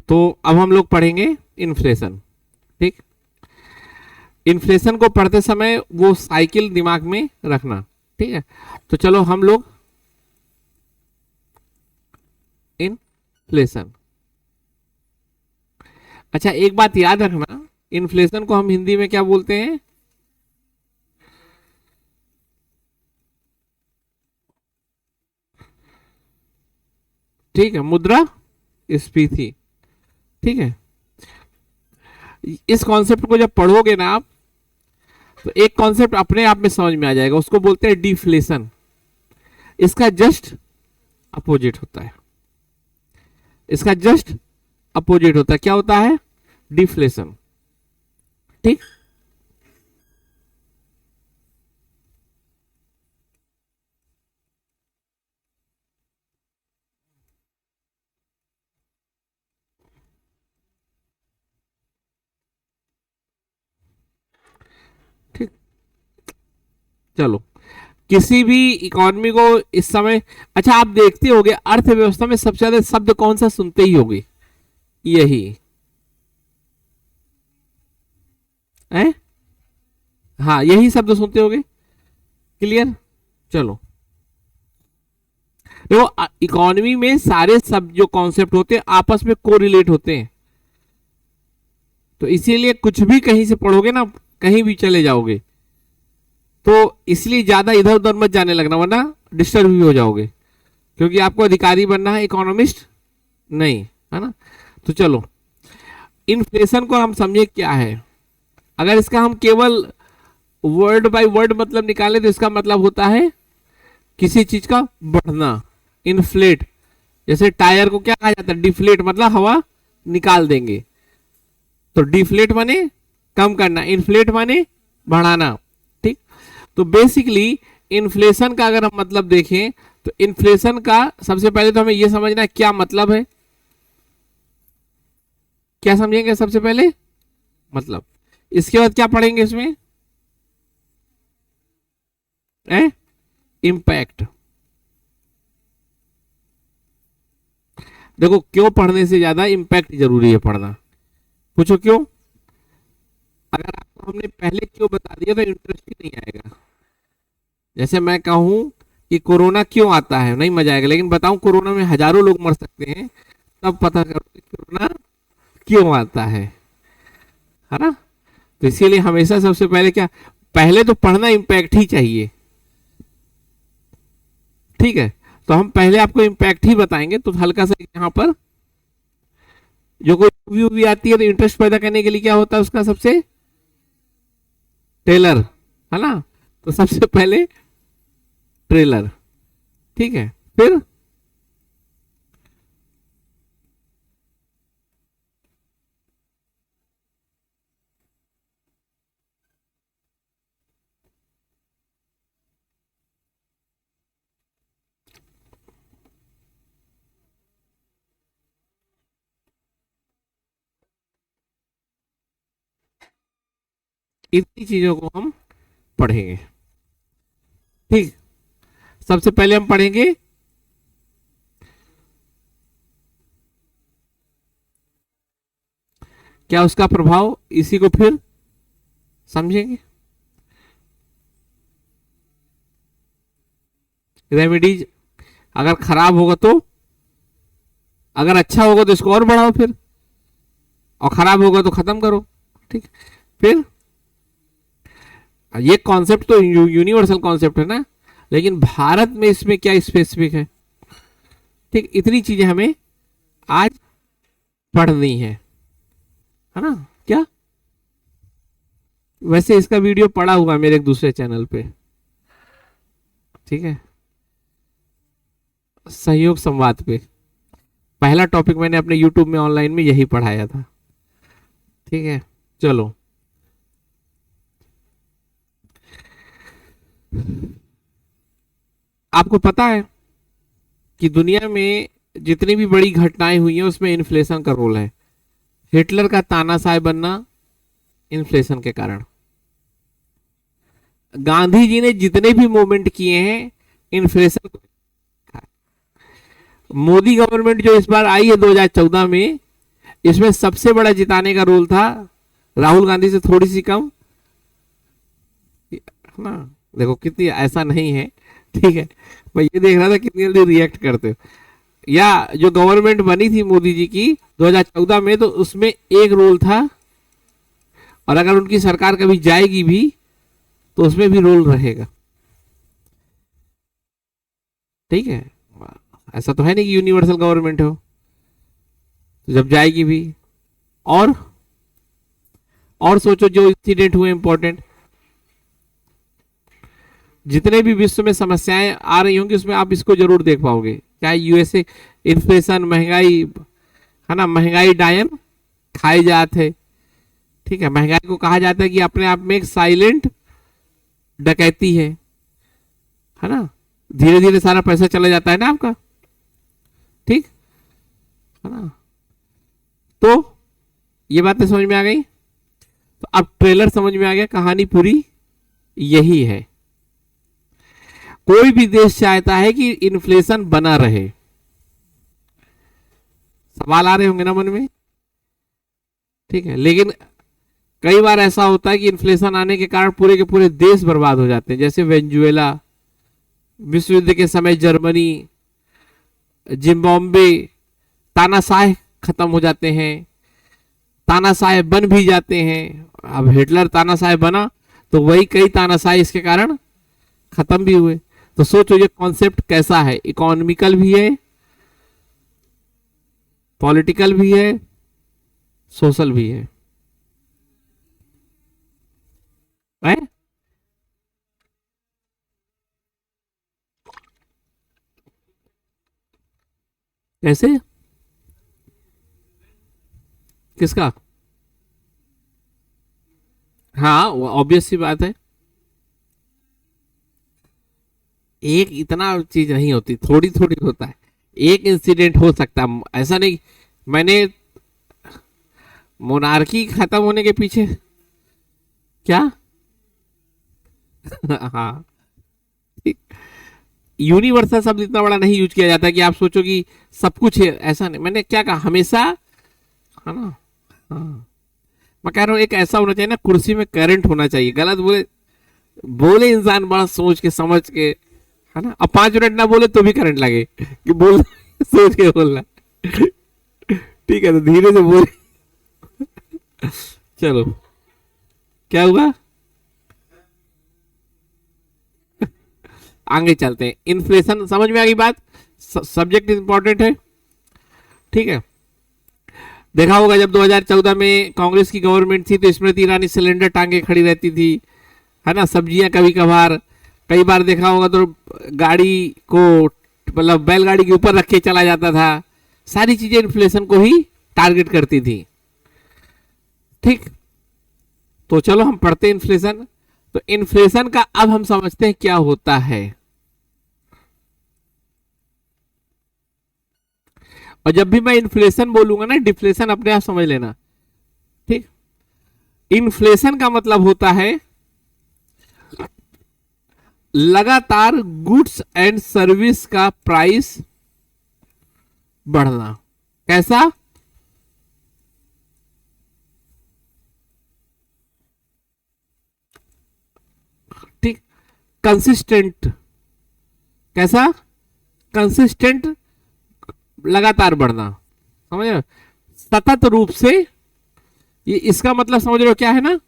तो अब हम लोग पढ़ेंगे इन्फ्लेशन। ठीक, इन्फ्लेशन को पढ़ते समय वो साइकिल दिमाग में रखना। ठीक है, तो चलो हम लोग इन्फ्लेशन। अच्छा, एक बात याद रखना, इन्फ्लेशन को हम हिंदी में क्या बोलते हैं? ठीक है, मुद्रा स्फीति। ठीक है, इस कॉन्सेप्ट को जब पढ़ोगे ना आप, तो एक कॉन्सेप्ट अपने आप में समझ में आ जाएगा, उसको बोलते हैं डिफ्लेशन। इसका जस्ट अपोजिट होता है, इसका जस्ट अपोजिट होता है। क्या होता है? डिफ्लेशन। ठीक, ठीक, चलो, किसी भी इकोनॉमी को इस समय, अच्छा आप देखते होगे अर्थव्यवस्था में सबसे ज्यादा शब्द कौन सा सुनते ही होगे? यही है, हाँ यही शब्द सुनते होगे। क्लियर? चलो, देखो इकोनॉमी में सारे सब जो कॉन्सेप्ट होते हैं आपस में कोरिलेट होते हैं, तो इसीलिए कुछ भी कहीं से पढ़ोगे ना, कहीं भी चले जाओगे, तो इसलिए ज्यादा इधर उधर मत जाने लगना, वरना डिस्टर्ब भी हो जाओगे, क्योंकि आपको अधिकारी बनना है, इकोनॉमिस्ट नहीं, है ना। तो चलो, इन्फ्लेशन को हम समझे क्या है। अगर इसका हम केवल वर्ड बाय वर्ड मतलब निकाले तो इसका मतलब होता है किसी चीज का बढ़ना। इन्फ्लेट, जैसे टायर को क्या कहा जाता है? डिफ्लेट, मतलब हवा निकाल देंगे। तो डिफ्लेट माने कम करना, इन्फ्लेट माने बढ़ाना। ठीक, तो बेसिकली इन्फ्लेशन का अगर हम मतलब देखें, तो इन्फ्लेशन का सबसे पहले तो हमें यह समझना है क्या मतलब है। क्या समझेंगे सबसे पहले? मतलब, इसके बाद क्या पढ़ेंगे इसमें? इम्पैक्ट। देखो, क्यों पढ़ने से ज्यादा इम्पैक्ट जरूरी है पढ़ना। पूछो क्यों? अगर आपको हमने पहले क्यों बता दिया तो इंटरेस्ट ही नहीं आएगा। जैसे मैं कहूं कि कोरोना क्यों आता है, नहीं मजा आएगा, लेकिन बताऊं कोरोना में हजारों लोग मर सकते हैं, तब पता करो कि कोरोना क्यों आता है ना। तो इसीलिए हमेशा सबसे पहले क्या, पहले तो पढ़ना इम्पैक्ट ही चाहिए। ठीक है, तो हम पहले आपको इम्पैक्ट ही बताएंगे। तो हल्का सा यहाँ पर जो कोई मूवी वूवी आती है तो इंटरेस्ट पैदा करने के लिए क्या होता है उसका सबसे? ट्रेलर, है ना। तो सबसे पहले ट्रेलर। ठीक है, फिर इतनी चीजों को हम पढ़ेंगे। ठीक, सबसे पहले हम पढ़ेंगे क्या उसका प्रभाव, इसी को फिर समझेंगे। रेमेडीज, अगर खराब होगा तो, अगर अच्छा होगा तो इसको और बढ़ाओ फिर, और खराब होगा तो खत्म करो। ठीक, फिर ये कॉन्सेप्ट तो यूनिवर्सल कॉन्सेप्ट है ना, लेकिन भारत में इसमें क्या स्पेसिफिक है। ठीक, इतनी चीजें हमें आज पढ़नी है ना। क्या, वैसे इसका वीडियो पड़ा हुआ है मेरे एक दूसरे चैनल पे। ठीक है, सहयोग संवाद पे पहला टॉपिक मैंने अपने यूट्यूब में ऑनलाइन में यही पढ़ाया था। ठीक है, चलो, आपको पता है कि दुनिया में जितनी भी बड़ी घटनाएं हुई हैं उसमें इन्फ्लेशन का रोल है। हिटलर का तानाशाह बनना इन्फ्लेशन के कारण। गांधी जी ने जितने भी मूवमेंट किए हैं इन्फ्लेशन। मोदी गवर्नमेंट जो इस बार आई है 2014 में, इसमें सबसे बड़ा जिताने का रोल था राहुल गांधी से थोड़ी सी कम, है ना। देखो कितनी, ऐसा नहीं है, ठीक है। मैं ये देख रहा था कितनी जल्दी रिएक्ट करते हो। या जो गवर्नमेंट बनी थी मोदी जी की 2014 में, तो उसमें एक रोल था, और अगर उनकी सरकार कभी जाएगी भी तो उसमें भी रोल रहेगा, ठीक है। ऐसा तो है नहीं कि यूनिवर्सल गवर्नमेंट हो, तो जब जाएगी भी। और सोचो जो इंसिडेंट हुए इंपॉर्टेंट, जितने भी विश्व में समस्याएं आ रही होंगी उसमें आप इसको जरूर देख पाओगे, चाहे यूएसए, इन्फ्लेशन, महंगाई, है ना, महंगाई डायन खाए जाते, ठीक है। महंगाई को कहा जाता है कि अपने आप में एक साइलेंट डकैती है ना। धीरे धीरे सारा पैसा चला जाता है ना आपका, ठीक है ना। तो ये बातें समझ में आ गई। तो अब ट्रेलर समझ में आ गया, कहानी पूरी यही है। कोई भी देश चाहता है कि इन्फ्लेशन बना रहे। सवाल आ रहे होंगे ना मन में, ठीक है। लेकिन कई बार ऐसा होता है कि इन्फ्लेशन आने के कारण पूरे के पूरे देश बर्बाद हो जाते हैं, जैसे वेनेजुएला, विश्व युद्ध के समय जर्मनी, जिम्बाब्वे, तानाशाह खत्म हो जाते हैं, तानाशाह बन भी जाते हैं। अब हिटलर तानाशाह बना तो वही कई तानाशाह इसके कारण खत्म भी हुए। तो सोचो ये कॉन्सेप्ट कैसा है, इकोनॉमिकल भी है, पॉलिटिकल भी है, सोशल भी है। कैसे, किसका? हाँ, ऑब्वियस सी बात है, एक इतना चीज नहीं होती, थोड़ी थोड़ी होता है। एक इंसिडेंट हो सकता है, ऐसा नहीं। मैंने मोनार्की खत्म होने के पीछे क्या हाँ, यूनिवर्सल शब्द इतना बड़ा नहीं यूज किया जाता कि आप सोचो कि सब कुछ है, ऐसा नहीं। मैंने क्या कहा, हमेशा, है ना। हाँ, मैं कह रहा हूं एक ऐसा होना चाहिए ना, कुर्सी में करंट होना चाहिए। गलत बोले बोले इंसान बड़ा सोच के समझ के, है ना। अब 5 मिनट ना बोले तो भी करंट लगे कि बोल सोच के बोलना, ठीक है। तो धीरे से बोले चलो, क्या हुआ, आगे चलते हैं। इन्फ्लेशन समझ में आ गई बात, सब्जेक्ट इंपॉर्टेंट है, ठीक है। देखा होगा जब 2014 में कांग्रेस की गवर्नमेंट थी तो स्मृति ईरानी सिलेंडर टांगे खड़ी रहती थी, है ना। सब्जियां कभी कभार, कई बार देखा होगा तो गाड़ी को, मतलब बैलगाड़ी के ऊपर रख के चला जाता था। सारी चीजें इन्फ्लेशन को ही टारगेट करती थी, ठीक। तो चलो हम पढ़ते हैं इन्फ्लेशन। तो इन्फ्लेशन का अब हम समझते हैं क्या होता है। और जब भी मैं इन्फ्लेशन बोलूंगा ना, डिफ्लेशन अपने आप समझ लेना, ठीक। इन्फ्लेशन का मतलब होता है लगातार गुड्स एंड सर्विस का प्राइस बढ़ना। कैसा? ठीक, कंसिस्टेंट। कैसा? कंसिस्टेंट, लगातार बढ़ना, समझ रहे हो, सतत रूप से। ये इसका मतलब समझ रहे हो क्या है ना,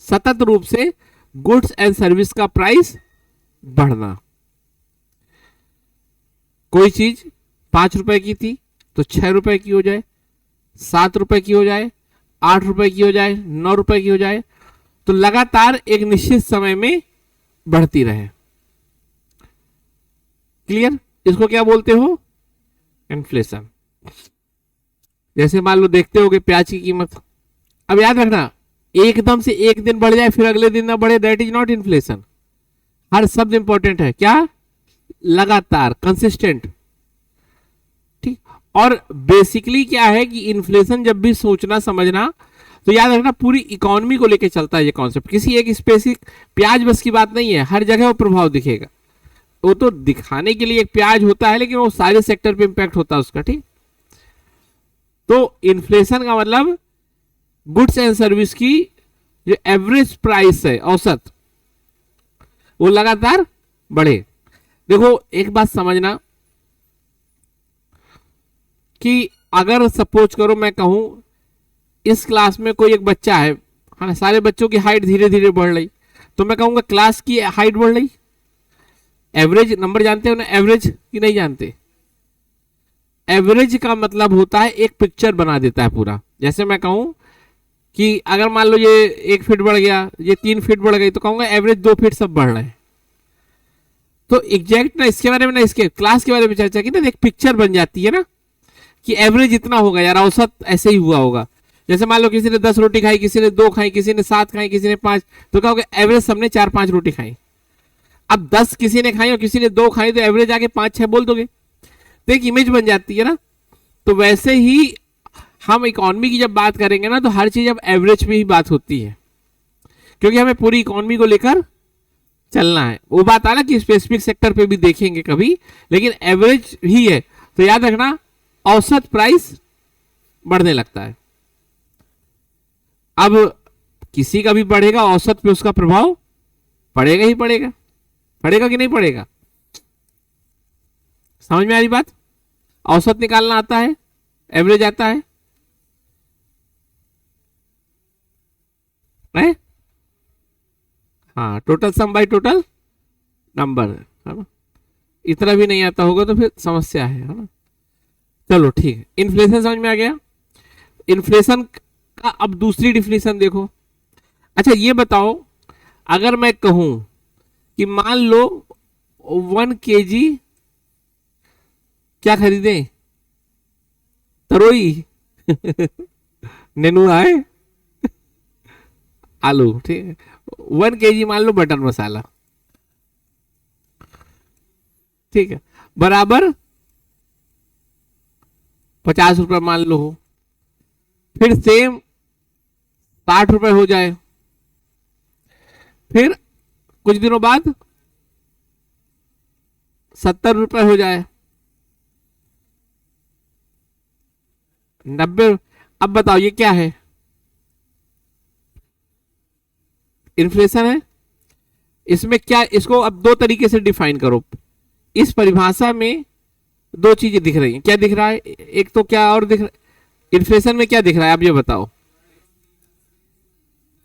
सतत रूप से गुड्स एंड सर्विस का प्राइस बढ़ना। कोई चीज 5 रुपए की थी तो 6 रुपए की हो जाए, 7 रुपए की हो जाए, 8 रुपए की हो जाए, 9 रुपए की हो जाए, तो लगातार एक निश्चित समय में बढ़ती रहे। क्लियर? इसको क्या बोलते हो? इन्फ्लेशन। जैसे मान लो देखते होगे प्याज की कीमत, अब याद रखना, एकदम से एक दिन बढ़ जाए फिर अगले दिन ना बढ़े, दैट इज नॉट इन्फ्लेशन। हर शब्द इंपॉर्टेंट है, क्या? लगातार, कंसिस्टेंट, ठीक। और बेसिकली क्या है कि इन्फ्लेशन जब भी सोचना समझना तो याद रखना पूरी इकोनॉमी को लेके चलता है ये कॉन्सेप्ट। किसी एक स्पेसिफिक प्याज बस की बात नहीं है, हर जगह वो प्रभाव दिखेगा। वो तो दिखाने के लिए एक प्याज होता है, लेकिन वो सारे सेक्टर पे इंपैक्ट होता है उसका, ठीक। तो इन्फ्लेशन का मतलब गुड्स एंड सर्विस की जो एवरेज प्राइस है, औसत, वो लगातार बढ़े। देखो एक बात समझना कि अगर सपोज करो मैं कहूं इस क्लास में कोई एक बच्चा है ना, सारे बच्चों की हाइट धीरे धीरे बढ़ रही, तो मैं कहूंगा क्लास की हाइट बढ़ रही। एवरेज नंबर जानते हो ना, एवरेज की नहीं जानते? एवरेज का मतलब होता है एक पिक्चर बना देता है पूरा। जैसे मैं कहूं कि अगर मान लो ये 1 फीट बढ़ गया, ये 3 फीट बढ़ गई, तो कहूंगा एवरेज 2 फीट सब बढ़ रहे हैं। तो एग्जैक्ट ना इसके बारे में ना इसके क्लास के बारे में चर्चा की ना, एक पिक्चर बन जाती है ना कि एवरेज इतना होगा यार, औसत ऐसे ही हुआ होगा। जैसे मान लो किसी ने 10 रोटी खाई, किसी ने 2 खाई, किसी ने 7 खाई, किसी ने 5, तो कहोगे एवरेज सबने 4-5 रोटी खाई। अब 10 किसी ने खाई और किसी ने 2 खाई, तो एवरेज आगे 5-6 बोल दोगे, तो एक इमेज बन जाती है ना। तो वैसे ही हम इकोनॉमी की जब बात करेंगे ना, तो हर चीज अब एवरेज पे ही बात होती है, क्योंकि हमें पूरी इकोनॉमी को लेकर चलना है। वो बात आना कि स्पेसिफिक सेक्टर पे भी देखेंगे कभी, लेकिन एवरेज ही है। तो याद रखना औसत प्राइस बढ़ने लगता है। अब किसी का भी बढ़ेगा, औसत पे उसका प्रभाव पड़ेगा ही पड़ेगा। पड़ेगा कि नहीं पड़ेगा? समझ में आ रही बात? औसत निकालना आता है, एवरेज आता है, है? हाँ, total sum by total number, है ना। इतना भी नहीं आता होगा तो फिर समस्या है ना। चलो ठीक है, इन्फ्लेशन समझ में आ गया। इन्फ्लेशन का अब दूसरी डिफिनीशन देखो। अच्छा ये बताओ, अगर मैं कहूं कि मान लो 1 kg क्या खरीदें? तरोई नेनुआ है आलू, ठीक है। 1 kg मान लो बटर मसाला, ठीक है, बराबर 50 रुपए मान लो हो। फिर सेम 60 रुपए हो जाए, फिर कुछ दिनों बाद 70 रुपए हो जाए, 90। अब बताओ ये क्या है? इन्फ्लेशन है। इसमें क्या, इसको अब 2 तरीके से डिफाइन करो। इस परिभाषा में 2 चीजें दिख रही हैं। क्या दिख रहा है? एक तो क्या और दिख रहा है? इन्फ्लेशन में क्या दिख रहा है आप ये बताओ?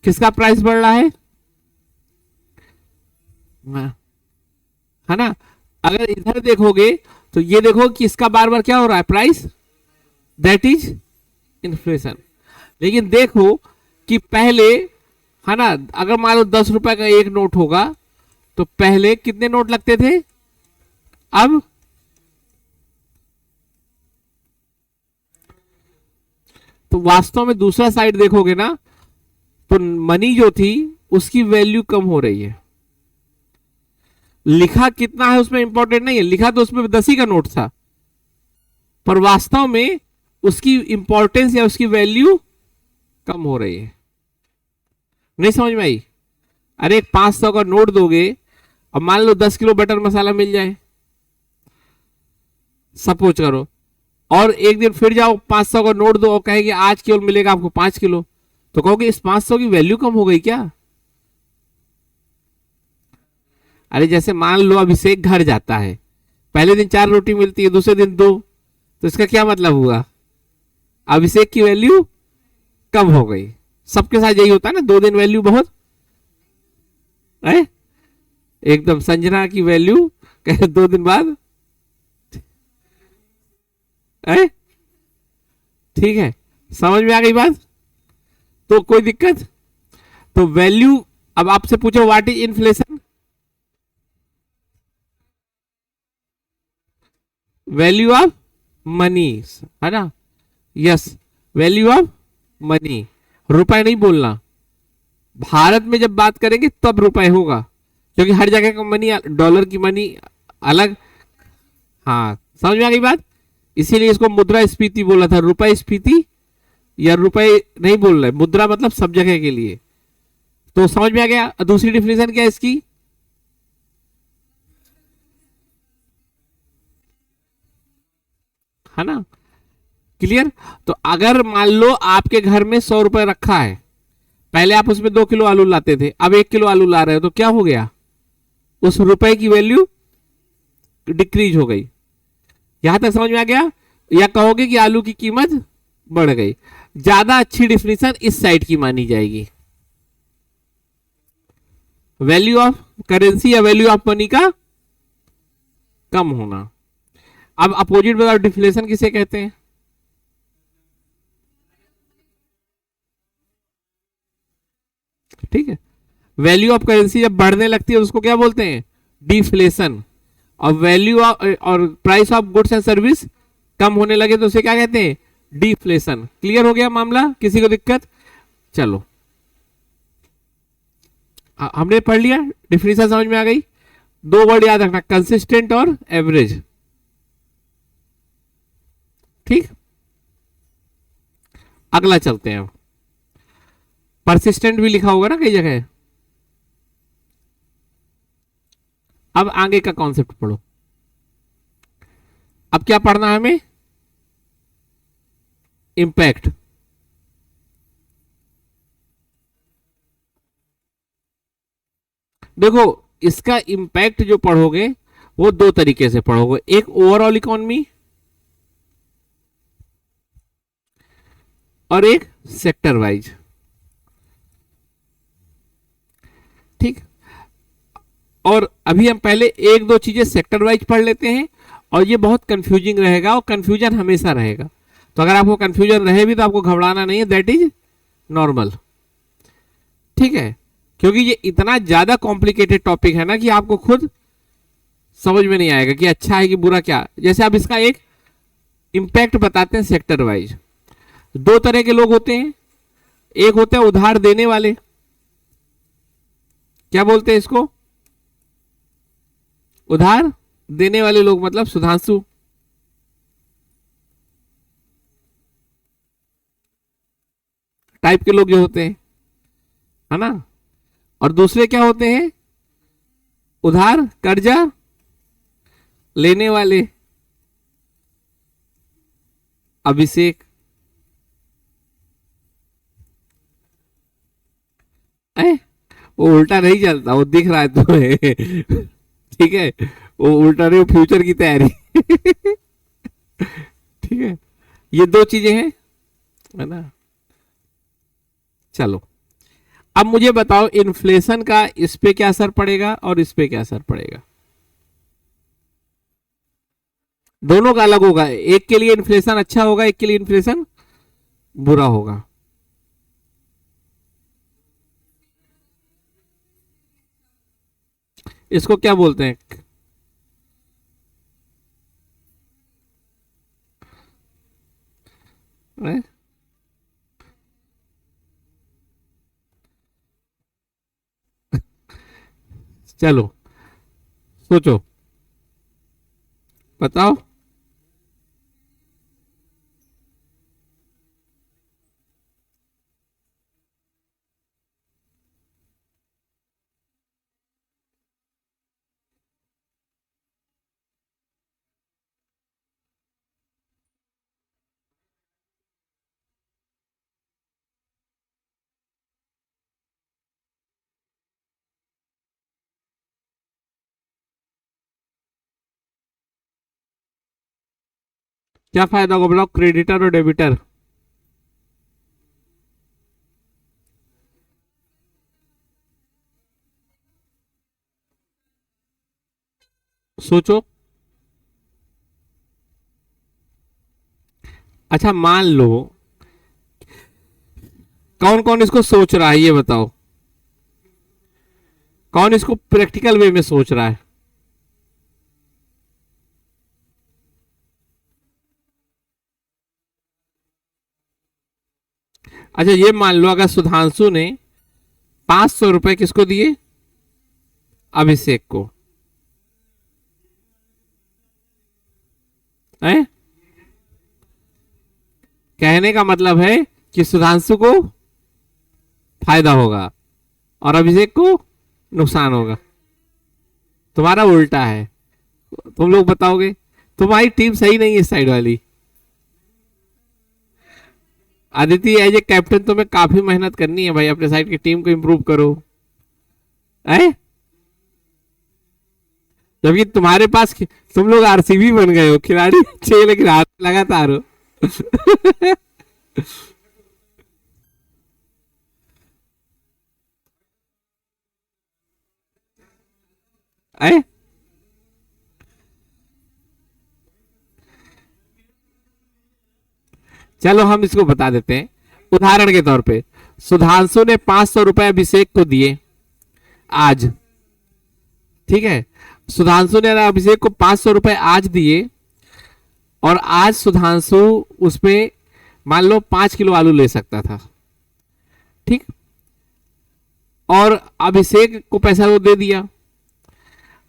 किसका प्राइस बढ़ रहा है ना। अगर इधर देखोगे तो ये देखो कि इसका बार बार क्या हो रहा है? Price, that is inflation. लेकिन देखो कि पहले, है ना, अगर मान लो 10 रुपए का एक नोट होगा तो पहले कितने नोट लगते थे? अब तो वास्तव में दूसरा साइड देखोगे ना, तो मनी जो थी उसकी वैल्यू कम हो रही है। लिखा कितना है उसमें इंपॉर्टेंट नहीं है, लिखा तो उसमें 10 ही का नोट था, पर वास्तव में उसकी इंपॉर्टेंस या उसकी वैल्यू कम हो रही है। नहीं समझ में आई? अरे 500 का नोट दोगे, अब मान लो 10 किलो बटर मसाला मिल जाए, सपोज करो, और एक दिन फिर जाओ 500 का नोट दो और कहेंगे आज केवल मिलेगा आपको 5 किलो, तो कहोगे इस 500 की वैल्यू कम हो गई क्या? अरे जैसे मान लो अभिषेक घर जाता है, पहले दिन 4 रोटी मिलती है, दूसरे दिन 2, तो इसका क्या मतलब हुआ? अभिषेक की वैल्यू कम हो गई। सबके साथ यही होता है ना, 2 दिन वैल्यू बहुत है, एकदम संजना की वैल्यू 2 दिन बाद है। ठीक है, समझ में आ गई बात? तो कोई दिक्कत? तो वैल्यू, अब आपसे पूछो what is inflation? Value of money, है ना। Yes, value of money. रुपए नहीं बोलना, भारत में जब बात करेंगे तब रुपए होगा, क्योंकि हर जगह का मनी, डॉलर की मनी अलग। हाँ समझ में आ गई बात? इसीलिए इसको मुद्रा स्फीति बोला था, रुपए स्फीति या रुपए नहीं बोल रहे, मुद्रा मतलब सब जगह के लिए। तो समझ में आ गया। दूसरी डिफिनेशन क्या है इसकी? है ना, क्लियर। तो अगर मान लो आपके घर में 100 रुपए रखा है, पहले आप उसमें 2 किलो आलू लाते थे, अब 1 किलो आलू ला रहे हो, तो क्या हो गया, उस रुपए की वैल्यू डिक्रीज हो गई। यहां तक समझ में आ गया, या कहोगे कि आलू की कीमत बढ़ गई। ज्यादा अच्छी डिफिनीशन इस साइड की मानी जाएगी, वैल्यू ऑफ करेंसी या वैल्यू ऑफ मनी का कम होना। अब अपोजिट बताओ, डिफ्लेशन किसे कहते हैं? ठीक है, वैल्यू ऑफ करेंसी जब बढ़ने लगती है उसको क्या बोलते हैं, डिफ्लेशन। और वैल्यू और price of goods and service कम होने लगे तो उसे क्या कहते हैं, डिफ्लेशन। क्लियर हो गया मामला, किसी को दिक्कत? चलो हमने पढ़ लिया, डिफिनेशन समझ में आ गई। 2 वर्ड याद रखना, कंसिस्टेंट और एवरेज। ठीक, अगला चलते हैं। परसिस्टेंट भी लिखा होगा ना कई जगह। अब आगे का कॉन्सेप्ट पढ़ो। अब क्या पढ़ना है हमें, इंपैक्ट। देखो इसका इंपैक्ट जो पढ़ोगे वो 2 तरीके से पढ़ोगे, एक ओवरऑल इकोनॉमी और एक सेक्टर वाइज। ठीक, और अभी हम पहले 1-2 चीजें सेक्टर वाइज पढ़ लेते हैं, और ये बहुत कंफ्यूजिंग रहेगा और कंफ्यूजन हमेशा रहेगा। तो अगर आपको कंफ्यूजन रहे भी तो आपको घबराना नहीं है, दैट इज नॉर्मल। ठीक है, क्योंकि ये इतना ज्यादा कॉम्प्लिकेटेड टॉपिक है ना कि आपको खुद समझ में नहीं आएगा कि अच्छा है कि बुरा क्या। जैसे आप इसका एक इंपैक्ट बताते हैं सेक्टर वाइज। 2 तरह के लोग होते हैं, एक होते हैं उधार देने वाले, क्या बोलते हैं इसको, उधार देने वाले लोग, मतलब सुधांशु। टाइप के लोग जो होते हैं, है ना। और दूसरे क्या होते हैं, उधार कर्जा लेने वाले, अभिषेक। वो उल्टा नहीं चलता, वो दिख रहा है तुम्हें। ठीक है, वो उल्टा नहीं, वो फ्यूचर की तैयारी। ठीक है, ये 2 चीजें हैं, है ना। चलो अब मुझे बताओ, इन्फ्लेशन का इस पे क्या असर पड़ेगा और इस पे क्या असर पड़ेगा। दोनों का अलग होगा, एक के लिए इन्फ्लेशन अच्छा होगा, एक के लिए इन्फ्लेशन बुरा होगा। इसको क्या बोलते हैं, है? चलो सोचो, बताओ। क्या फायदा होगा बताओ, क्रेडिटर और डेबिटर। सोचो। अच्छा मान लो, कौन कौन इसको सोच रहा है ये बताओ, कौन इसको प्रैक्टिकल वे में सोच रहा है। अच्छा ये मान लो, अगर सुधांशु ने 500 रुपए किसको दिए, अभिषेक को, है? कहने का मतलब है कि सुधांशु को फायदा होगा और अभिषेक को नुकसान होगा। तुम्हारा उल्टा है, तुम लोग बताओगे, तुम्हारी टीम सही नहीं है इस साइड वाली। अदिति एज ए कैप्टन तुम्हें काफी मेहनत करनी है भाई, अपने साइड की टीम को इम्प्रूव करो है। जबकि तुम्हारे पास तुम लोग आरसीबी बन गए हो, खिलाड़ी अच्छे लेकिन हाथ लगातार हो। है? चलो हम इसको बता देते हैं उदाहरण के तौर पे। सुधांशु ने 500 रुपए अभिषेक को दिए आज, ठीक है। सुधांशु ने अभिषेक को 500 रुपए आज दिए और आज सुधांशु उसमें मान लो 5 किलो आलू ले सकता था, ठीक। और अभिषेक को पैसा वो दे दिया।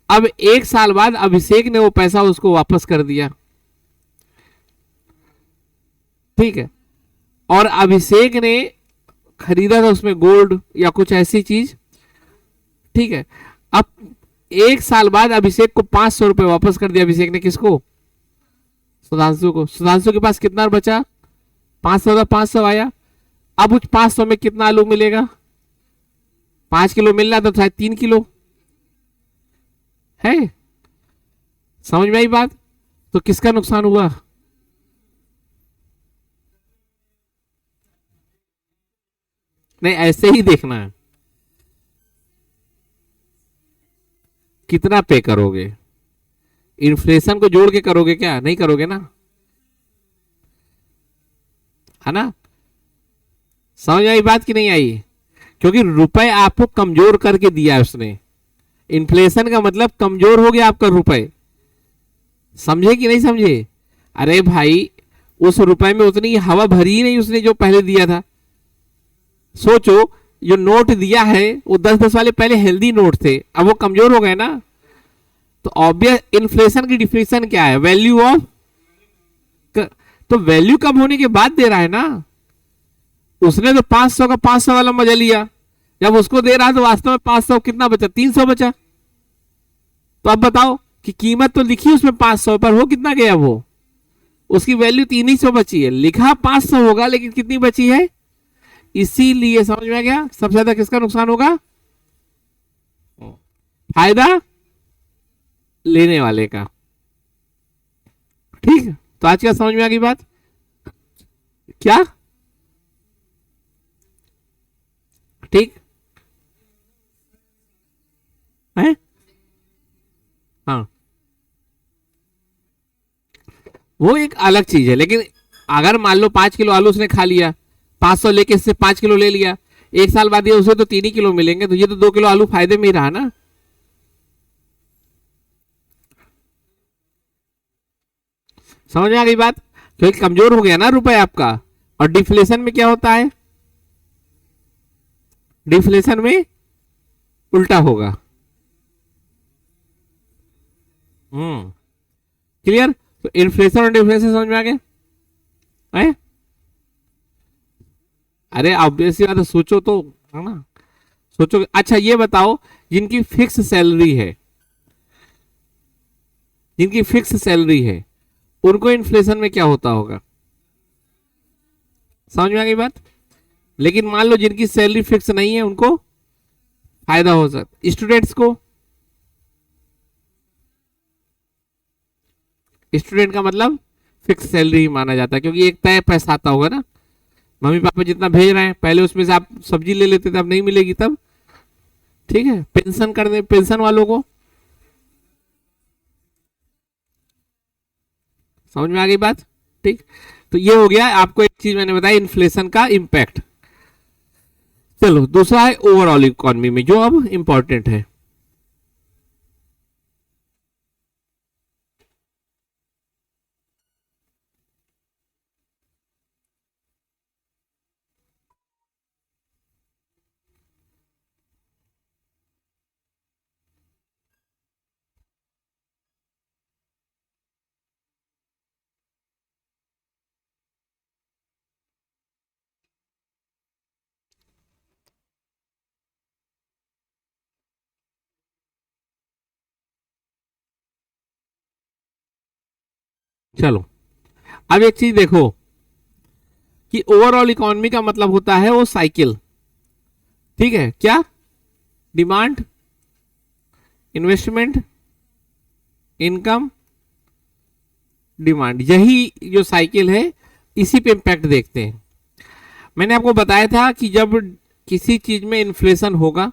अब 1 साल बाद अभिषेक ने वो पैसा उसको वापस कर दिया, ठीक है। और अभिषेक ने खरीदा था उसमें गोल्ड या कुछ ऐसी चीज, ठीक है। अब 1 साल बाद अभिषेक को 500 रुपए वापस कर दिया अभिषेक ने, किसको? सुधांशु को। सुधांशु के पास कितना बचा? 500 का 500 आया। अब उस 500 में कितना आलू मिलेगा? 5 किलो मिल रहा, तो शायद 3 किलो है। समझ में आई बात? तो किसका नुकसान हुआ? नहीं, ऐसे ही देखना है। कितना पे करोगे? इन्फ्लेशन को जोड़ के करोगे क्या? नहीं करोगे ना, है ना। समझ आई बात कि नहीं आई? क्योंकि रुपए आपको कमजोर करके दिया है उसने। इन्फ्लेशन का मतलब कमजोर हो गया आपका रुपए। समझे कि नहीं समझे? अरे भाई, उस रुपए में उतनी हवा भरी ही नहीं उसने जो पहले दिया था। सोचो, जो नोट दिया है वो 10-10 वाले पहले हेल्दी नोट थे, अब वो कमजोर हो गए ना। तो ऑब्वियस इन्फ्लेशन की डिफिनेशन क्या है? Value of. तो वैल्यू कम होने के बाद दे रहा है ना। उसने तो 500 का 500 वाला मजा लिया, जब उसको दे रहा है तो वास्तव में 500 कितना बचा? 300 बचा। तो अब बताओ कि कीमत तो लिखी उसमें 500 पर, हो कितना गया? वो उसकी वैल्यू 300 बची है, लिखा 500 होगा लेकिन कितनी बची है? इसीलिए समझ में आ गया सबसे ज्यादा किसका नुकसान होगा? फायदा लेने वाले का, ठीक। तो आज क्या समझ में आ गई बात? क्या? ठीक है। हाँ, वो एक अलग चीज है, लेकिन अगर मान लो 5 किलो आलू उसने खा लिया, 500 लेके इससे 5 किलो ले लिया, 1 साल बाद ये उसे तो 3 ही किलो मिलेंगे, तो ये तो 2 किलो आलू फायदे में ही रहा ना। समझ में आ गई बात? क्योंकि कमजोर हो गया ना रुपए आपका। और डिफ्लेशन में क्या होता है? डिफ्लेशन में उल्टा होगा। क्लियर? तो इन्फ्लेशन और डिफ्लेशन समझ में आ गए? अरे ऑब्वियस बात है, सोचो तो, है ना। सोचो। अच्छा ये बताओ, जिनकी फिक्स सैलरी है, जिनकी फिक्स सैलरी है, उनको इन्फ्लेशन में क्या होता होगा? समझ में आ गई बात? लेकिन मान लो जिनकी सैलरी फिक्स नहीं है, उनको फायदा हो सकता। स्टूडेंट्स को, स्टूडेंट का मतलब फिक्स सैलरी ही माना जाता है, क्योंकि एक तय पैसा आता होगा ना। मम्मी पापा जितना भेज रहे हैं, पहले उसमें से आप सब्जी ले लेते थे, अब नहीं मिलेगी तब, ठीक है। पेंशन करने, पेंशन वालों को। समझ में आ गई बात? ठीक। तो ये हो गया, आपको एक चीज मैंने बताया, इन्फ्लेशन का इम्पैक्ट। चलो दूसरा है ओवरऑल इकोनॉमी में, जो अब इंपॉर्टेंट है। चलो अब एक चीज देखो कि ओवरऑल इकोनॉमी का मतलब होता है वो साइकिल। ठीक है, क्या? डिमांड, इन्वेस्टमेंट, इनकम, डिमांड, यही जो साइकिल है इसी पे इंपैक्ट देखते हैं। मैंने आपको बताया था कि जब किसी चीज में इन्फ्लेशन होगा,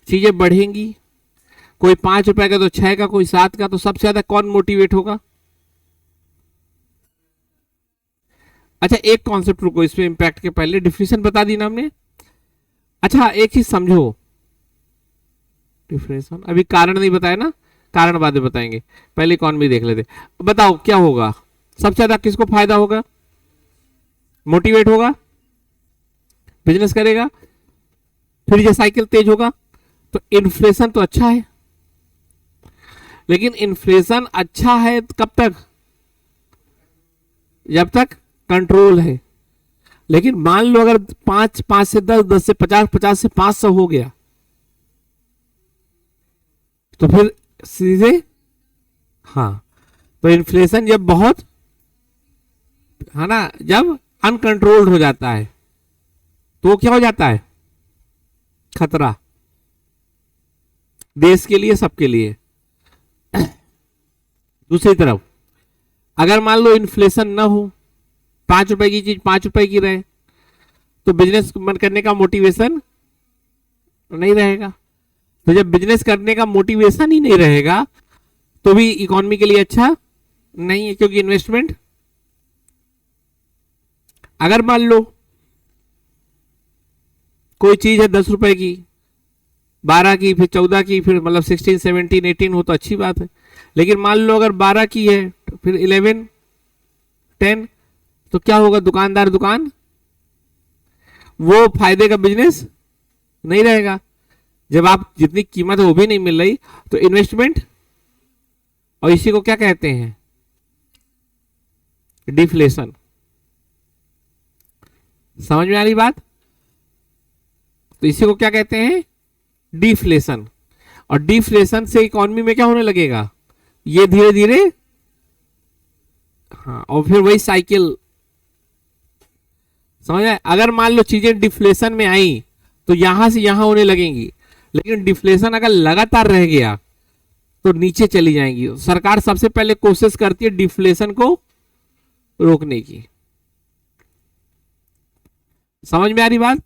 चीजें बढ़ेंगी, कोई 5 रुपए का तो 6 का, कोई 7 का, तो सबसे ज्यादा कौन मोटिवेट होगा? अच्छा, एक कॉन्सेप्ट रुको, इसमें इंपैक्ट के पहले डिफिनेशन बता दी ना हमने। अच्छा, एक चीज समझो, डिफिनेशन अभी कारण नहीं बताया ना, कारण बाद में बताएंगे, पहले इकॉनमी देख लेते। बताओ क्या होगा, सबसे ज्यादा किसको फायदा होगा? मोटिवेट होगा, बिजनेस करेगा, फिर ये साइकिल तेज होगा। तो इन्फ्लेशन तो अच्छा है, लेकिन इन्फ्लेशन अच्छा है कब तक? जब तक कंट्रोल है। लेकिन मान लो अगर 5, 5 से 10, 10 से 50, 50 से 500 हो गया, तो फिर सीधे, हाँ, तो इन्फ्लेशन जब बहुत, है ना, जब अनकंट्रोल्ड हो जाता है तो क्या हो जाता है? खतरा, देश के लिए, सबके लिए। दूसरी तरफ अगर मान लो इन्फ्लेशन ना हो, 5 रुपए की चीज 5 रुपए की रहे, तो बिजनेस करने का मोटिवेशन नहीं रहेगा। तो जब बिजनेस करने का मोटिवेशन ही नहीं रहेगा तो भी इकोनॉमी के लिए अच्छा नहीं है, क्योंकि इन्वेस्टमेंट, अगर मान लो कोई चीज है 10 रुपए की, 12 की, फिर 14 की, फिर मतलब 16, 17, 18 हो तो अच्छी बात है। लेकिन मान लो अगर 12 की है, फिर 11, 10, तो क्या होगा? दुकानदार दुकान, वो फायदे का बिजनेस नहीं रहेगा। जब आप जितनी कीमत है वो भी नहीं मिल रही, तो इन्वेस्टमेंट, और इसी को क्या कहते हैं? डिफ्लेशन। समझ में आ रही बात? तो इसी को क्या कहते हैं? डिफ्लेशन। और डिफ्लेशन से इकोनॉमी में क्या होने लगेगा? ये धीरे धीरे, हाँ, और फिर वही साइकिल। समझ आए? अगर मान लो चीजें डिफ्लेशन में आई तो यहां से यहां होने लगेंगी, लेकिन डिफ्लेशन अगर लगातार रह गया तो नीचे चली जाएंगी। सरकार सबसे पहले कोशिश करती है डिफ्लेशन को रोकने की। समझ में आ रही बात?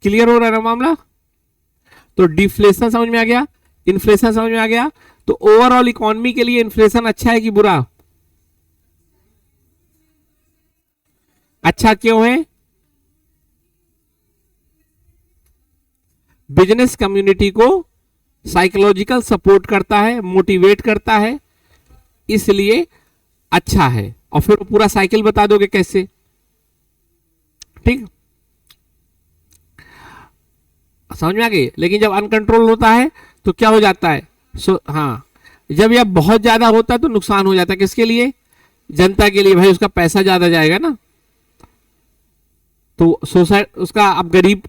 क्लियर हो रहा है ना मामला? तो डिफ्लेशन समझ में आ गया, इन्फ्लेशन समझ में आ गया। तो ओवरऑल इकोनॉमी के लिए इन्फ्लेशन अच्छा है कि बुरा? अच्छा क्यों है? बिजनेस कम्युनिटी को साइकोलॉजिकल सपोर्ट करता है, मोटिवेट करता है, इसलिए अच्छा है। और फिर पूरा साइकिल बता दोगे कैसे? ठीक, समझ में आ गई। लेकिन जब अनकंट्रोल होता है तो क्या हो जाता है? हाँ, जब यह बहुत ज्यादा होता है तो नुकसान हो जाता है। किसके लिए? जनता के लिए। भाई उसका पैसा ज्यादा जाएगा ना, तो सोसाइटी उसका, अब गरीब,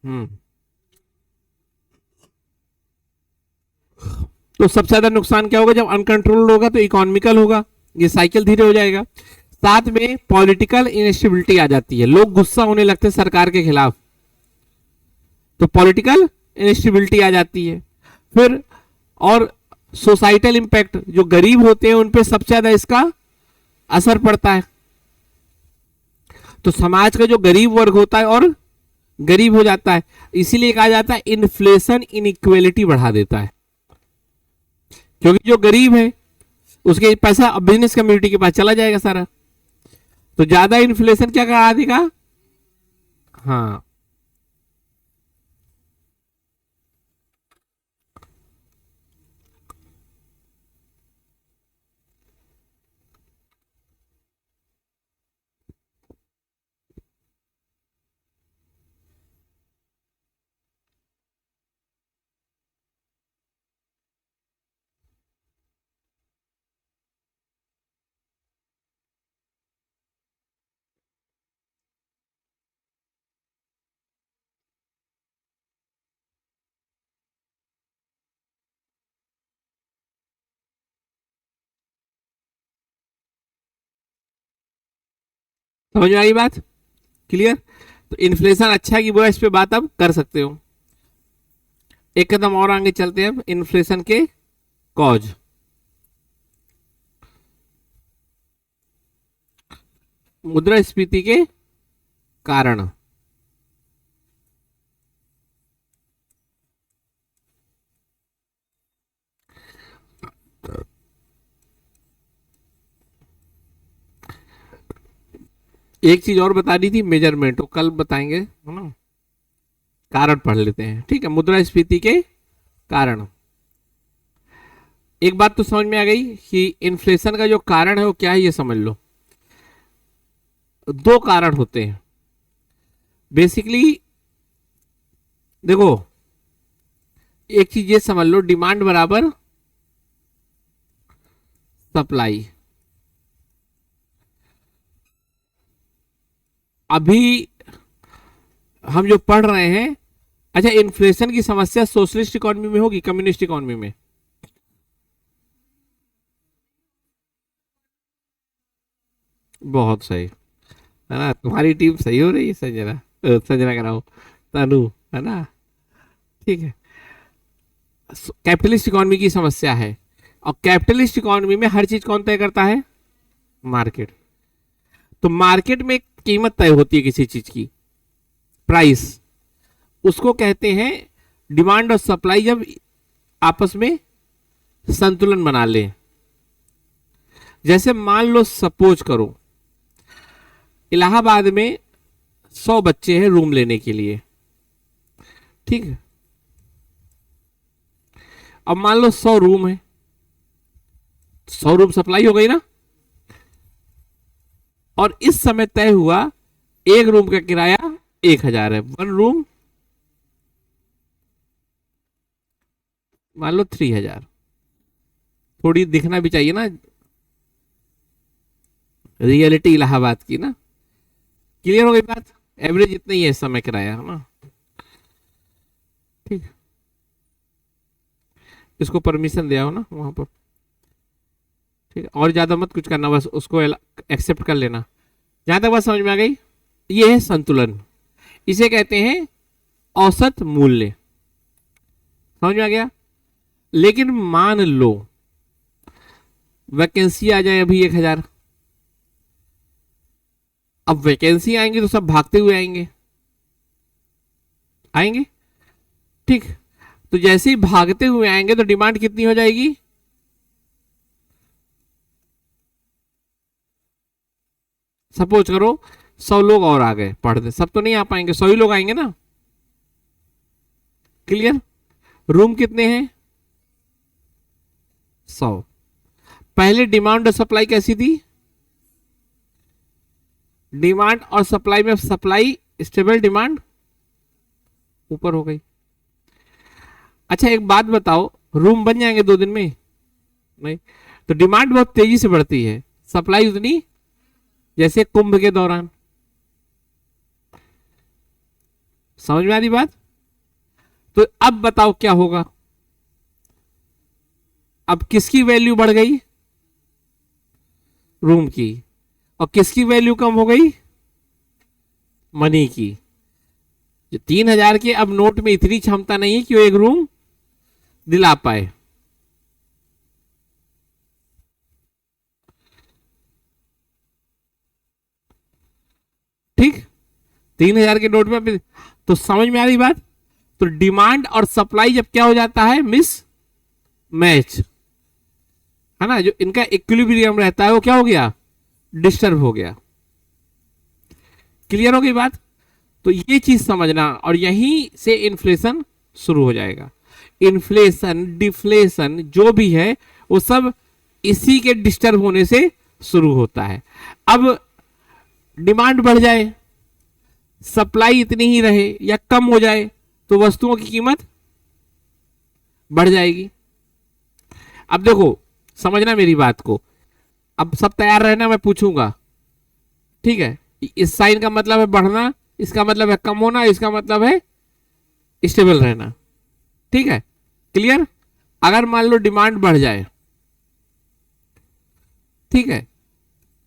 हम्म, तो सबसे ज्यादा नुकसान क्या होगा? जब अनकंट्रोल्ड होगा तो इकोनॉमिकल होगा, ये साइकिल धीरे हो जाएगा। साथ में पॉलिटिकल इनस्टेबिलिटी आ जाती है, लोग गुस्सा होने लगते हैं सरकार के खिलाफ, तो पॉलिटिकल इनस्टेबिलिटी आ जाती है। फिर और सोसाइटल इंपैक्ट, जो गरीब होते हैं उन पे सबसे ज्यादा इसका असर पड़ता है। तो समाज का जो गरीब वर्ग होता है और गरीब हो जाता है, इसीलिए कहा जाता है इन्फ्लेशन इनइक्वेलिटी बढ़ा देता है। क्योंकि जो गरीब है उसके पैसा बिजनेस कम्युनिटी के पास चला जाएगा सारा, तो ज्यादा इन्फ्लेशन क्या करा देगा? हाँ, समझ में आई बात? क्लियर? तो इन्फ्लेशन अच्छा है कि बुरा, इस पे बात आप कर सकते हो। एक कदम और आगे चलते हैं, इन्फ्लेशन के कॉज। मुद्रास्फीति के कारण। एक चीज और बता दी थी, मेजरमेंट, वो कल बताएंगे, है ना। कारण पढ़ लेते हैं, ठीक है। मुद्रास्फीति के कारण। एक बात तो समझ में आ गई कि इन्फ्लेशन का जो कारण है वो क्या है, ये समझ लो। दो कारण होते हैं बेसिकली। देखो, एक चीज ये समझ लो, डिमांड बराबर सप्लाई। अभी हम जो पढ़ रहे हैं, अच्छा, इन्फ्लेशन की समस्या सोशलिस्ट इकोनॉमी में होगी, कम्युनिस्ट इकोनॉमी में? बहुत सही, है ना। तुम्हारी टीम सही हो रही है, संजना, संजना कराओ, तनु, है ना। ठीक है। कैपिटलिस्ट इकोनॉमी की समस्या है, और कैपिटलिस्ट इकोनॉमी में हर चीज कौन तय करता है? मार्केट। तो मार्केट में एक कीमत तय होती है किसी चीज की, प्राइस, उसको कहते हैं डिमांड और सप्लाई जब आपस में संतुलन बना ले। जैसे मान लो, सपोज करो इलाहाबाद में 100 बच्चे हैं रूम लेने के लिए, ठीक है। अब मान लो 100 रूम है, 100 रूम सप्लाई हो गई ना। और इस समय तय हुआ एक रूम का किराया 1000 है, 1 रूम मान लो 3000। थोड़ी दिखना भी चाहिए ना रियलिटी इलाहाबाद की ना। क्लियर हो गई बात? एवरेज इतना ही है इस समय किराया, है ना। ठीक, इसको परमिशन दिया हो ना वहां पर, ठीक है। और ज्यादा मत कुछ करना, बस उसको एक्सेप्ट कर लेना। जहां तक बात समझ में आ गई, ये है संतुलन, इसे कहते हैं औसत मूल्य। समझ में आ गया? लेकिन मान लो वैकेंसी आ जाए अभी 1000। अब वैकेंसी आएंगे तो सब भागते हुए आएंगे, आएंगे, ठीक। तो जैसे ही भागते हुए आएंगे तो डिमांड कितनी हो जाएगी? सपोज करो 100 लोग और आ गए पढ़ते, सब तो नहीं आ पाएंगे, 100 ही लोग आएंगे ना। क्लियर? रूम कितने हैं? 100। पहले डिमांड और सप्लाई कैसी थी? डिमांड और सप्लाई में सप्लाई स्टेबल, डिमांड ऊपर हो गई। अच्छा, एक बात बताओ, रूम बन जाएंगे 2 दिन में? नहीं। तो डिमांड बहुत तेजी से बढ़ती है, सप्लाई उतनी, जैसे कुंभ के दौरान। समझ में आ रही बात? तो अब बताओ क्या होगा? अब किसकी वैल्यू बढ़ गई? रूम की। और किसकी वैल्यू कम हो गई? मनी की। जो 3000 के अब नोट में इतनी क्षमता नहीं है कि वो एक रूम दिला पाए। ठीक, 3000 के नोट में तो समझ में आ रही बात? तो डिमांड और सप्लाई जब क्या हो जाता है? मिस मैच, है ना। जो इनका इक्विलिब्रियम रहता है वो क्या हो गया? डिस्टर्ब हो गया। क्लियर हो गई बात? तो ये चीज समझना, और यहीं से इन्फ्लेशन शुरू हो जाएगा। इन्फ्लेशन, डिफ्लेशन जो भी है वो सब इसी के डिस्टर्ब होने से शुरू होता है। अब डिमांड बढ़ जाए, सप्लाई इतनी ही रहे या कम हो जाए, तो वस्तुओं की कीमत बढ़ जाएगी। अब देखो, समझना मेरी बात को। अब सब तैयार रहना, मैं पूछूंगा, ठीक है। इस साइन का मतलब है बढ़ना, इसका मतलब है कम होना, इसका मतलब है स्टेबल रहना, ठीक है। क्लियर? अगर मान लो डिमांड बढ़ जाए, ठीक है,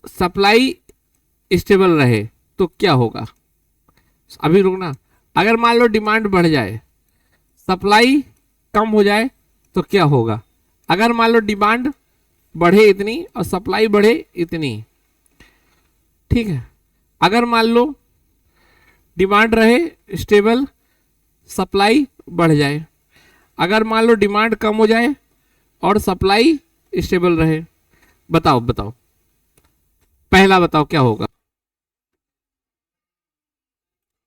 सप्लाई स्टेबल रहे तो क्या होगा? अभी रुकना। अगर मान लो डिमांड बढ़ जाए, सप्लाई कम हो जाए तो क्या होगा? अगर मान लो डिमांड बढ़े इतनी और सप्लाई बढ़े इतनी, ठीक है, अगर मान लो डिमांड रहे स्टेबल, सप्लाई बढ़ जाए, अगर मान लो डिमांड कम हो जाए और सप्लाई स्टेबल रहे, बताओ बताओ, पहला बताओ क्या होगा?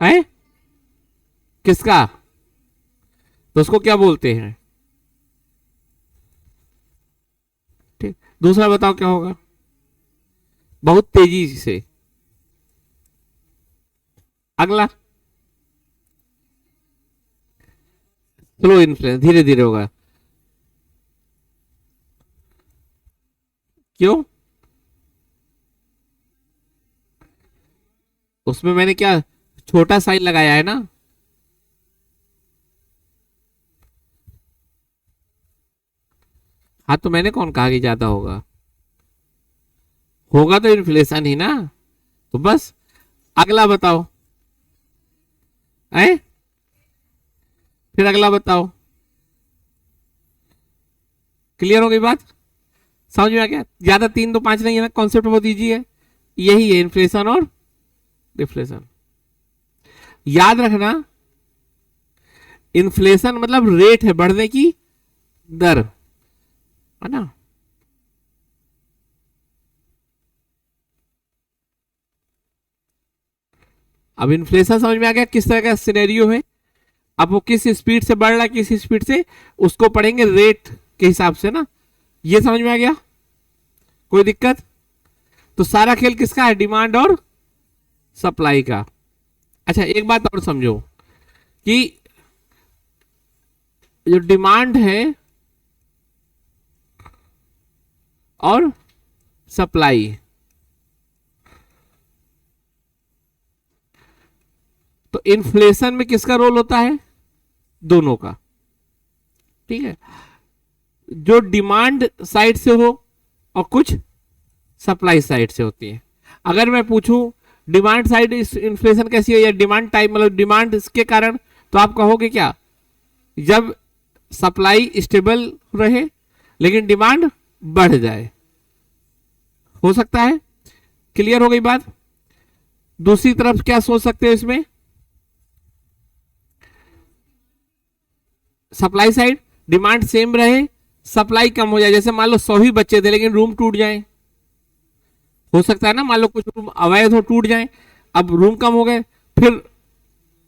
है किसका? तो उसको क्या बोलते हैं? ठीक, दूसरा बताओ क्या होगा? बहुत तेजी से। अगला स्लो इन्फ्लेशन, धीरे धीरे होगा। क्यों? उसमें मैंने क्या छोटा साइन लगाया है ना। हाँ तो मैंने कौन कहा कि ज्यादा होगा? होगा तो इन्फ्लेशन ही ना। तो बस, अगला बताओ। है, फिर अगला बताओ। क्लियर हो गई बात? समझ में आ गया? ज्यादा तीन तो पांच नहीं है ना, कॉन्सेप्ट बहुत ईजी है। यही है इन्फ्लेशन और डिफ्लेशन। याद रखना, इन्फ्लेशन मतलब रेट है बढ़ने की दर, है ना। अब इन्फ्लेशन समझ में आ गया किस तरह का सिनेरियो है। अब वो किस स्पीड से बढ़ रहा है, किस स्पीड से, उसको पढ़ेंगे रेट के हिसाब से ना। ये समझ में आ गया? कोई दिक्कत? तो सारा खेल किसका है? डिमांड और सप्लाई का। अच्छा एक बात और समझो कि जो डिमांड है और सप्लाई, तो इन्फ्लेशन में किसका रोल होता है? दोनों का। ठीक है, जो डिमांड साइड से हो और कुछ सप्लाई साइड से होती है। अगर मैं पूछूं डिमांड साइड इन्फ्लेशन कैसी है, या डिमांड टाइप मतलब डिमांड इसके कारण, तो आप कहोगे क्या? जब सप्लाई स्टेबल रहे लेकिन डिमांड बढ़ जाए, हो सकता है। क्लियर हो गई बात? दूसरी तरफ क्या सोच सकते हो इसमें? सप्लाई साइड, डिमांड सेम रहे, सप्लाई कम हो जाए, जैसे मान लो 100 ही बच्चे थे लेकिन रूम टूट जाए, हो सकता है ना, मान लो कुछ रूम अवैध हो टूट जाए, अब रूम कम हो गए, फिर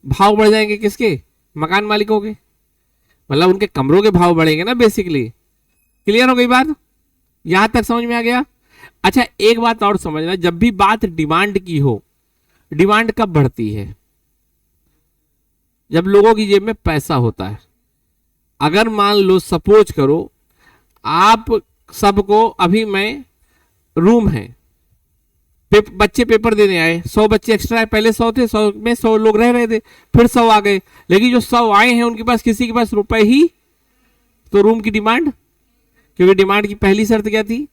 भाव बढ़ जाएंगे किसके? मकान मालिकों के, मतलब उनके कमरों के भाव बढ़ेंगे ना बेसिकली। क्लियर हो गई बात? यहां तक समझ में आ गया? अच्छा एक बात और समझना, जब भी बात डिमांड की हो, डिमांड कब बढ़ती है? जब लोगों की जेब में पैसा होता है। अगर मान लो सपोज करो आप सबको, अभी मैं रूम है, बच्चे पेपर देने आए, 100 बच्चे एक्स्ट्रा आए, पहले 100 थे, 100 में 100 लोग रह रहे थे, फिर 100 आ गए, लेकिन जो 100 आए हैं उनके पास किसी के पास रुपए ही, तो रूम की डिमांड, क्योंकि डिमांड की पहली शर्त क्या थी?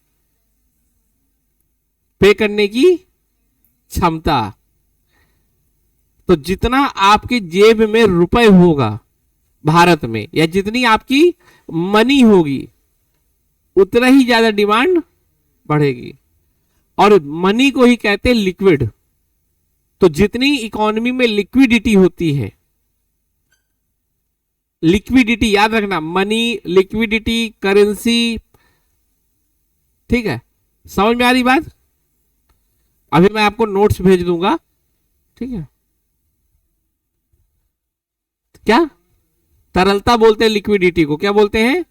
पे करने की क्षमता। तो जितना आपकी जेब में रुपए होगा भारत में, या जितनी आपकी मनी होगी, उतना ही ज्यादा डिमांड बढ़ेगी। और मनी को ही कहते हैं लिक्विड। तो जितनी इकोनॉमी में लिक्विडिटी होती है, लिक्विडिटी याद रखना, मनी, लिक्विडिटी, करेंसी, ठीक है। समझ में आ रही बात? अभी मैं आपको नोट्स भेज दूंगा, ठीक है। क्या तरलता बोलते हैं लिक्विडिटी को? क्या बोलते हैं?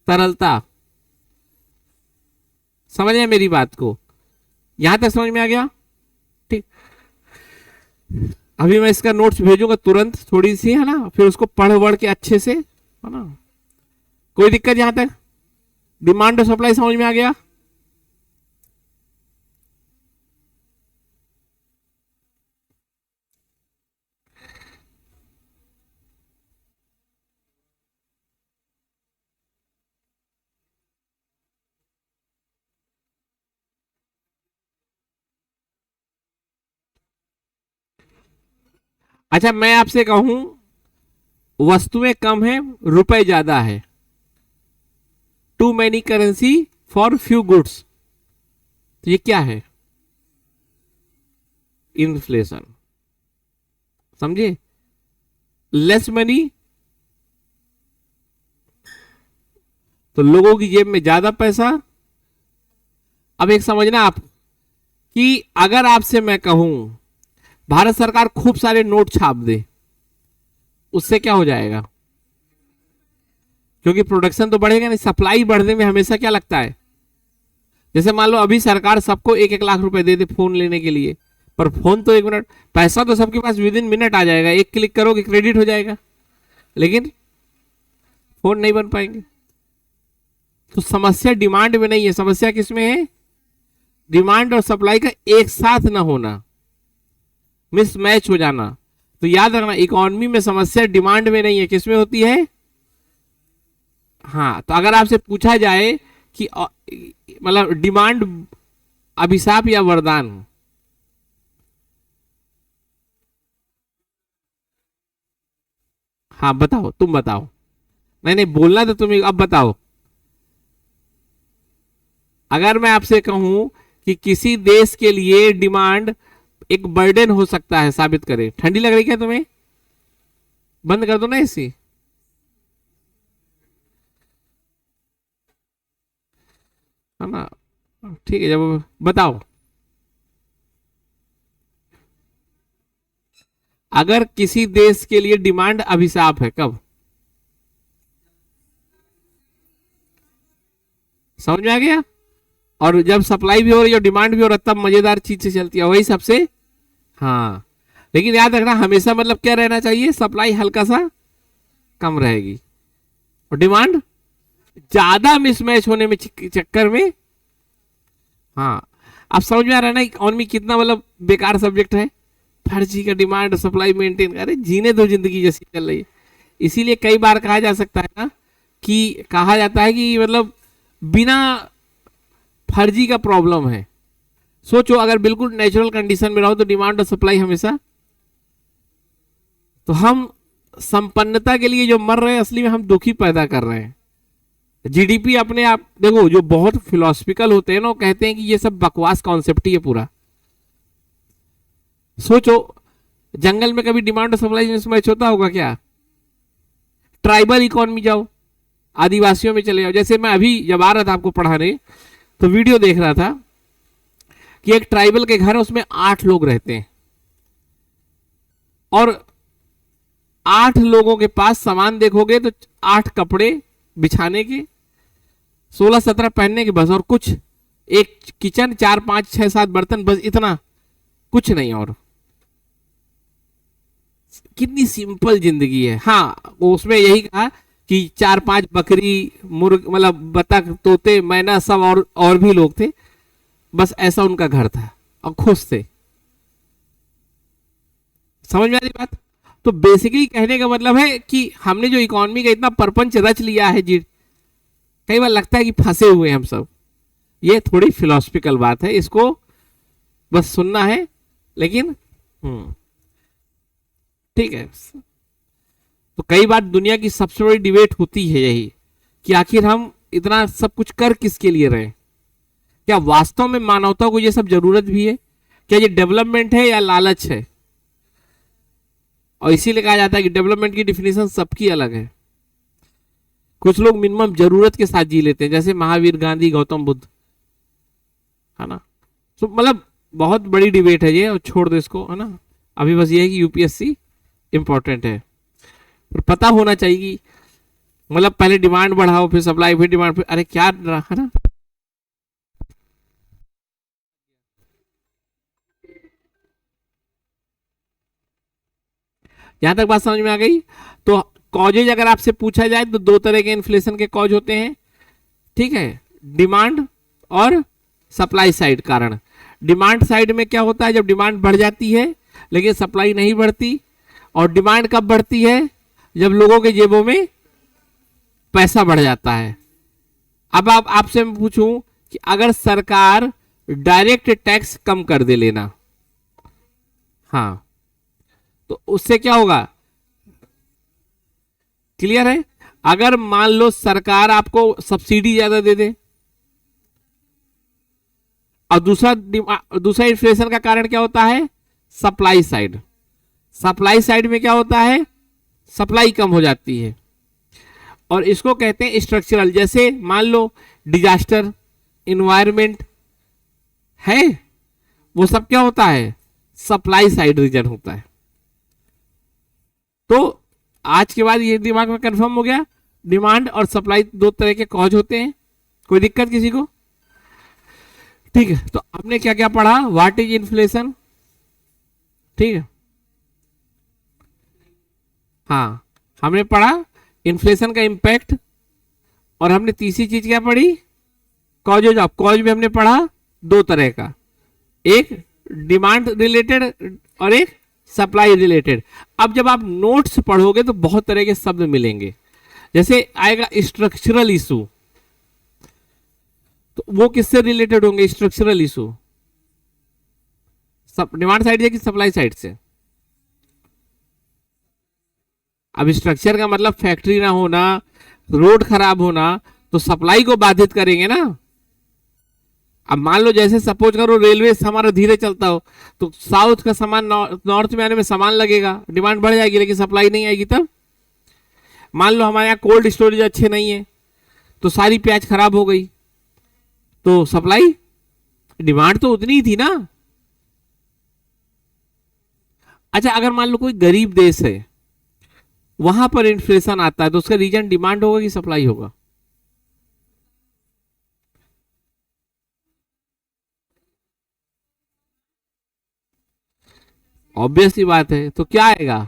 तरलता। समझ रहे मेरी बात को? यहां तक समझ में आ गया? ठीक, अभी मैं इसका नोट्स भेजूंगा तुरंत, थोड़ी सी है ना, फिर उसको पढ़ वढ़ के अच्छे से, है ना। कोई दिक्कत यहां तक? डिमांड और सप्लाई समझ में आ गया? अच्छा मैं आपसे कहूं वस्तुएं कम है, रुपए ज्यादा है, too many currency for few goods, तो ये क्या है? इन्फ्लेशन। समझे? लेस मनी तो लोगों की जेब में ज्यादा पैसा। अब एक समझना आप कि अगर आपसे मैं कहूं भारत सरकार खूब सारे नोट छाप दे, उससे क्या हो जाएगा? क्योंकि प्रोडक्शन तो बढ़ेगा नहीं, सप्लाई बढ़ने में हमेशा क्या लगता है? जैसे मान लो अभी सरकार सबको 1-1 लाख रुपए दे दे फोन लेने के लिए, पर फोन तो 1 मिनट, पैसा तो सबके पास विद इन मिनट आ जाएगा, एक क्लिक करोगे क्रेडिट हो जाएगा, लेकिन फोन नहीं बन पाएंगे। तो समस्या डिमांड में नहीं है, समस्या किसमें है? डिमांड और सप्लाई का एक साथ ना होना, मिसमैच हो जाना। तो याद रखना इकोनॉमी में समस्या डिमांड में नहीं है, किसमें होती है? हाँ, तो अगर आपसे पूछा जाए कि मतलब डिमांड अभिशाप या वरदान, हाँ बताओ, तुम बताओ। नहीं नहीं बोलना तो तुम्हें, अब बताओ। अगर मैं आपसे कहूं कि किसी देश के लिए डिमांड एक बर्डन हो सकता है, साबित करें। ठंडी लग रही क्या तुम्हें? बंद कर दो ना एसी। है ना? ठीक है, जब बताओ अगर किसी देश के लिए डिमांड अभिशाप है, कब? समझ में आ गया? और जब सप्लाई भी हो रही है और डिमांड भी हो रहा है, तब मजेदार चीज से चलती है, वही सबसे। हाँ, लेकिन याद रखना हमेशा मतलब क्या रहना चाहिए? सप्लाई हल्का सा कम रहेगी और डिमांड ज्यादा मिसमैच होने में चक्कर में। हाँ, आप समझ में आ रहा है ना इकोनॉमी कितना मतलब बेकार सब्जेक्ट है? फर्जी का डिमांड सप्लाई मेंटेन, अरे जीने दो जिंदगी जैसी चल रही है। इसीलिए कई बार कहा जा सकता है ना कि कहा जाता है कि मतलब बिना फर्जी का प्रॉब्लम है। सोचो अगर बिल्कुल नेचुरल कंडीशन में रहो तो डिमांड और सप्लाई हमेशा, तो हम संपन्नता के लिए जो मर रहे हैं असली में हम दुखी पैदा कर रहे हैं। जीडीपी अपने आप देखो, जो बहुत फिलोसफिकल होते हैं ना, कहते हैं कि ये सब बकवास कॉन्सेप्ट ही है पूरा। सोचो जंगल में कभी डिमांड और सप्लाई मिसमैच होता होगा क्या? ट्राइबल इकोनॉमी जाओ, आदिवासियों में चले जाओ। जैसे मैं अभी जब आ रहा था आपको पढ़ाने तो वीडियो देख रहा था कि एक ट्राइबल के घर है, उसमें 8 लोग रहते हैं और 8 लोगों के पास सामान देखोगे तो 8 कपड़े बिछाने के, 16-17 पहनने के बस, और कुछ एक किचन, 4-5-6-7 बर्तन, बस इतना, कुछ नहीं। और कितनी सिंपल जिंदगी है। हाँ, उसमें यही कहा कि 4-5 बकरी, मुर्ग, मतलब बतख, तोते, मैना, सब और भी लोग थे, बस ऐसा उनका घर था और खुश थे। समझ में आ रही बात? तो बेसिकली कहने का मतलब है कि हमने जो इकोनॉमी का इतना परपंच रच लिया है जी, कई बार लगता है कि फंसे हुए हैं हम सब। ये थोड़ी फिलोसफिकल बात है, इसको बस सुनना है। लेकिन ठीक है, तो कई बार दुनिया की सबसे बड़ी डिबेट होती है यही कि आखिर हम इतना सब कुछ कर किसके लिए रहे? क्या वास्तव में मानवता को ये सब जरूरत भी है? क्या ये डेवलपमेंट है या लालच है? और इसीलिए कहा जाता है कि डेवलपमेंट की डिफिनेशन सबकी अलग है। कुछ लोग मिनिमम जरूरत के साथ जी लेते हैं, जैसे महावीर गांधी, गौतम बुद्ध, है ना? तो मतलब बहुत बड़ी डिबेट है ये, और छोड़ दो इसको, है ना? अभी बस ये है कि यूपीएससी इंपॉर्टेंट है, पर पता होना चाहिए कि मतलब पहले डिमांड बढ़ाओ, फिर सप्लाई, फिर डिमांड, फिर अरे क्या, है ना? यहां तक बात समझ में आ गई? तो कॉजेज अगर आपसे पूछा जाए तो 2 तरह के इन्फ्लेशन के कॉज होते हैं, ठीक है? डिमांड और सप्लाई साइड कारण। डिमांड साइड में क्या होता है? जब डिमांड बढ़ जाती है लेकिन सप्लाई नहीं बढ़ती। और डिमांड कब बढ़ती है? जब लोगों के जेबों में पैसा बढ़ जाता है। अब आपसे मैं पूछूं कि अगर सरकार डायरेक्ट टैक्स कम कर दे लेना, हाँ, तो उससे क्या होगा, क्लियर है। अगर मान लो सरकार आपको सब्सिडी ज्यादा दे दे, और दूसरा इन्फ्लेशन का कारण क्या होता है, सप्लाई साइड। सप्लाई साइड में क्या होता है, सप्लाई कम हो जाती है, और इसको कहते हैं स्ट्रक्चरल। जैसे मान लो डिजास्टर, इन्वायरमेंट है, वो सब क्या होता है, सप्लाई साइड रीजन होता है। तो आज के बाद ये दिमाग में कंफर्म हो गया, डिमांड और सप्लाई दो तरह के कॉज होते हैं। कोई दिक्कत किसी को? ठीक है, तो आपने क्या क्या पढ़ा, व्हाट इज इन्फ्लेशन, ठीक है। हाँ, हमने पढ़ा इन्फ्लेशन का इंपैक्ट, और हमने तीसरी चीज क्या पढ़ी, कॉजेज ऑफ। कॉज में हमने पढ़ा दो तरह का, एक डिमांड रिलेटेड और एक सप्लाई रिलेटेड। अब जब आप नोट्स पढ़ोगे तो बहुत तरह के शब्द मिलेंगे, जैसे आएगा स्ट्रक्चरल इशू, तो वो किससे रिलेटेड होंगे, स्ट्रक्चरल इशू डिमांड साइड से कि सप्लाई साइड से। अब स्ट्रक्चर का मतलब फैक्ट्री ना होना, रोड खराब होना, तो सप्लाई को बाधित करेंगे ना। अब मान लो जैसे सपोज करो रेलवे हमारा धीरे चलता हो, तो साउथ का सामान नॉर्थ में आने में सामान लगेगा, डिमांड बढ़ जाएगी लेकिन सप्लाई नहीं आएगी। तब मान लो हमारे यहाँ कोल्ड स्टोरेज अच्छे नहीं है, तो सारी प्याज खराब हो गई, तो सप्लाई, डिमांड तो उतनी ही थी ना। अच्छा, अगर मान लो कोई गरीब देश है, वहां पर इन्फ्लेशन आता है, तो उसका रीजन डिमांड होगा कि सप्लाई होगा? ऑब्वियसली बात है, तो क्या आएगा।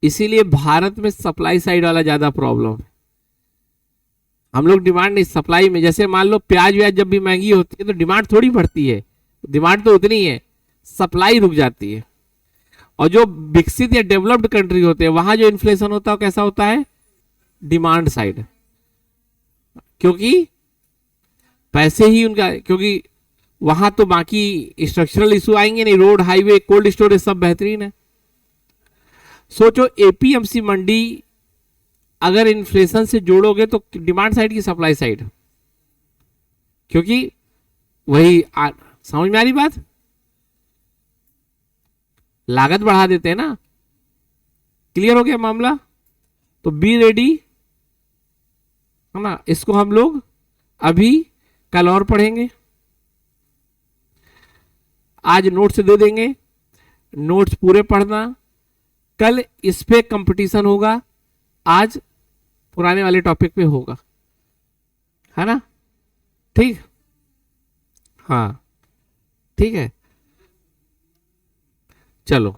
इसीलिए भारत में सप्लाई साइड वाला ज्यादा प्रॉब्लम है। हम लोग डिमांड नहीं, सप्लाई में। जैसे मान लो प्याज व्याज जब भी महंगी होती है तो डिमांड थोड़ी बढ़ती है, डिमांड तो उतनी है, सप्लाई रुक जाती है। और जो विकसित या डेवलप्ड कंट्री होते हैं वहां जो इन्फ्लेशन होता है कैसा होता है, डिमांड साइड, क्योंकि पैसे ही उनका, क्योंकि वहां तो बाकी स्ट्रक्चरल इशू आएंगे नहीं, रोड हाईवे कोल्ड स्टोरेज सब बेहतरीन है। सोचो एपीएमसी मंडी अगर इन्फ्लेशन से जोड़ोगे तो डिमांड साइड की सप्लाई साइड, क्योंकि वही समझ में आ रही बात, लागत बढ़ा देते हैं ना। क्लियर हो गया मामला? तो बी रेडी, है ना। इसको हम लोग अभी कल और पढ़ेंगे, आज नोट्स दे देंगे, नोट्स पूरे पढ़ना, कल इस पे कंपटीशन होगा, आज पुराने वाले टॉपिक पे होगा, है ना। ठीक, हाँ ठीक है, चलो।